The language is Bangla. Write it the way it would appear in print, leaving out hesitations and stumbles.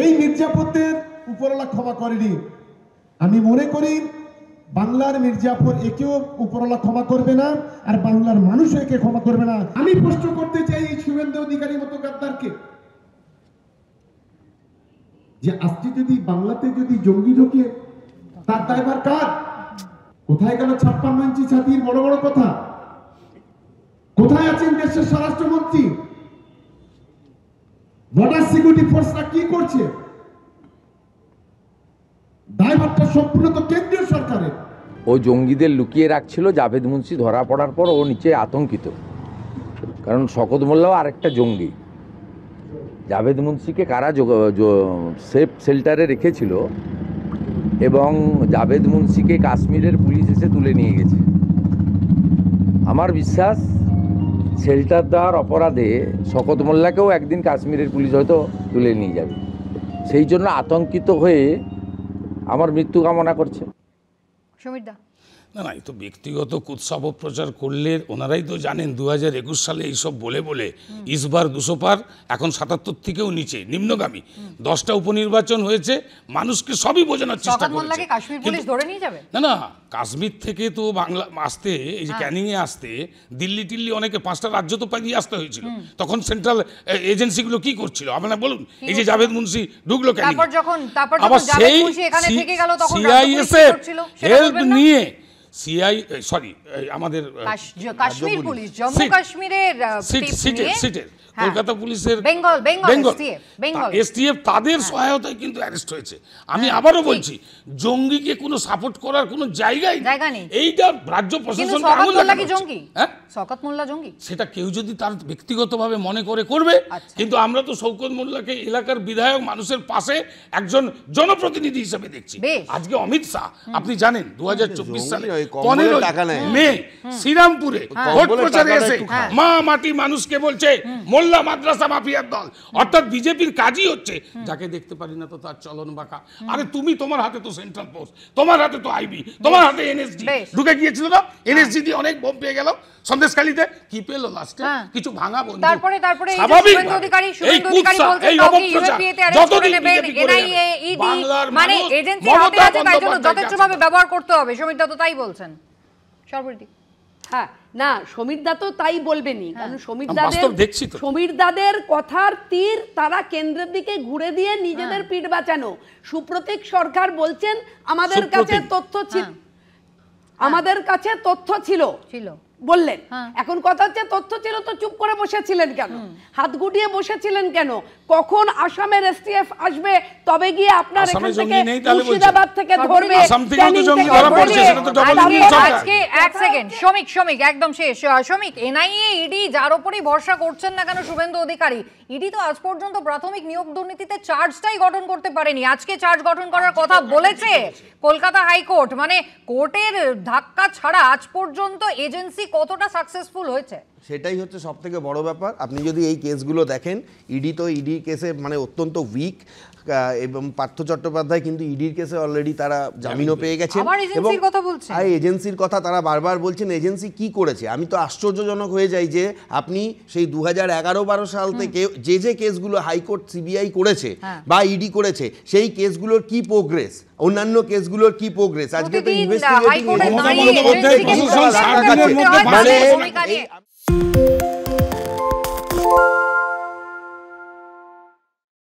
সেই মির্জাপুরদের উপরওয়ালা ক্ষমা করেনি। আমি মনে করি বাংলার মির্জাপুর একেও উপরওয়ালা ক্ষমা করবে না, আর বাংলার মানুষ একে ক্ষমা করবে না। আমি প্রশ্ন করতে চাই এই শুভেন্দু অধিকারী মতো গাদ্দারকে, যে আজকে যদি বাংলাতে যদি জঙ্গি ঢোকে তার দায়ভার কার? কোথায় গেল 56 ইঞ্চি ছাতির বড় বড় কথা? কোথায় আছেন দেশের স্বরাষ্ট্রমন্ত্রী? বর্ডার সিকিউরিটি ফোর্সরা কি করছে? দায়ভারটা সম্পূর্ণ তো কেন্দ্রীয় সরকারের। ও জঙ্গিদের লুকিয়ে রাখছিল, জাভেদ মুন্সি ধরা পড়ার পর ও নিচে আতঙ্কিত, কারণ শকত মোল্লাও আরেকটা জঙ্গি। জাভেদ মুন্সিকে কারা সেফ শেল্টারে রেখেছিল এবং জাভেদ মুন্সিকে কাশ্মীরের পুলিশ এসে তুলে নিয়ে গেছে। আমার বিশ্বাস শেল্টার দেওয়ার অপরাধে শকত মোল্লাকেও একদিন কাশ্মীরের পুলিশ হয়তো তুলে নিয়ে যাবে। সেই জন্য আতঙ্কিত হয়ে আমার মৃত্যু কামনা করছে। সমীর দা, না না, এই তো ব্যক্তিগত কুৎসা অপপ্রচার করলে ওনারাই তো জানেন 2021 সালে এইসব বলে বলে ইসবার 200 পার, এখন 77 থেকেও নিচে নিম্নগামী। 10টা উপনির্বাচন হয়েছে, মানুষকে সবই বোঝানোর চেষ্টা করেছে। কাশ্মীর পুলিশ ধরে নিয়ে যাবে? না না, কাশ্মীর থেকে তো বাংলা আসতে, এই যে ক্যানিংয়ে আসতে দিল্লি টিল্লি অনেকে 5টা রাজ্য তো পালিয়ে আসতে হয়েছিল। তখন সেন্ট্রাল এজেন্সিগুলো কি করছিল আপনারা বলুন? এই যে জাভেদ মুন্সি ঢুকলো ক্যানিং, আবার সেই সিআইএসএফ হেল্প নিয়ে আমাদের কাশ্মীর পুলিশ জম্মু কাশ্মীরের সিটের কলকাতা পুলিশের বেঙ্গল এসটিএফ তাদের সহায়তায় কিন্তু অ্যারেস্ট হয়েছে। আমি আবারও বলছি, জঙ্গিকে কোনো সাপোর্ট করার কোনো জায়গাই নেই। এইটা রাজ্য প্রশাসন শওকত মোল্লা জঙ্গি, সেটা কেউ যদি তার ব্যক্তিগতভাবে মনে করে করবে, কিন্তু আমরা তো শওকত মোল্লাকে এলাকার বিধায়ক, মানুষের পাশে একজন জনপ্রতিনিধি হিসেবে দেখছি। আজকে অমিত শাহ আপনি জানেন 2024 সালে 15 মে শ্রীরামপুরে ভোট প্রচারে এসে মা মাটি মানুষকে বলছে মোল্লা মাদ্রাসা মাফিয়ার দল। অর্থাৎ বিজেপির কাজই হচ্ছে যাকে দেখতে পারি না তো তার চলন বাঁকা। আরে তুমি, তোমার হাতে তো সেন্ট্রাল ফোর্স, তোমার হাতে তো আইবি, তোমার হাতে এনএসজি ঢুকে গিয়েছিল না? এনএসজি দিয়ে অনেক বোম পেয়ে গেল সন্দেশখালীতে, কি পেলো লাস্টে? কিছু ভাঙা বন্ধু। তারপরে শুভেন্দু অধিকারী বলতে কাউকে ইউএপিএতে অ্যারেস্ট করে নেবেন, এনআইএ, ইডি, মানে এজেন্সি হাতে আছে, তাই জন্য যথেষ্টভাবে ব্যবহার করতে হবে। সমীর দা তো তাই বলছেন। সর্বরীতি, হ্যাঁ, না সমীর দা তো তাই বলবেনই, কারণ সমীর দাদের কথার তীর তারা কেন্দ্রের দিকে ঘুরে দিয়ে নিজেদের পিঠ বাঁচানো। সুপ্রতীক সরকার বলছেন আমাদের কাছে তথ্য ছিল বললেন। এখন কথা হচ্ছে তথ্য ছিল তো চুপ করে বসেছিলেন কেন? হাত গুটিয়ে বসেছিলেন কেন? কখন আসামের এসটিএফ আসবে তবে গিয়ে আপনার এখান থেকে মুর্শিদাবাদ থেকে ধরবে? আজকে এক সেকেন্ড শ্রমিক একদম শেষ। শ্রমিক, এনআইএ, ইডি যার উপরই ভরসা করছেন না কেন শুভেন্দু অধিকারী, ইডি তো আজ পর্যন্ত প্রাথমিক নিয়োগ দুর্নীতিতে চার্জটাই গঠন করতে পারেনি। আজকে চার্জ গঠন করার কথা বলেছে কলকাতা হাইকোর্ট। মানে কোর্টের ধাক্কা ছাড়া আজ পর্যন্ত এজেন্সি কতটা সাকসেসফুল হয়েছে? সেটাই হচ্ছে সবথেকে বড় ব্যাপার। আপনি যদি এই কেসগুলো দেখেন, ইডি কেসে মানে অত্যন্ত উইক, এবং পার্থ চট্টোপাধ্যায় কিন্তু ইডির কেসে অলরেডি তারা জামিনও পেয়ে গেছেন। এবং এজেন্সির কথা তারা বারবার বলছেন। এজেন্সি কি করেছে? আমি তো আশ্চর্যজনক হয়ে যাই যে আপনি সেই 2011-12 সাল থেকে যে কেসগুলো হাইকোর্ট সিবিআই করেছে বা ইডি করেছে, সেই কেসগুলোর কি প্রোগ্রেস, অন্যান্য কেসগুলোর কি প্রোগ্রেস? আজকে তো ইনভেস্টিগেটিং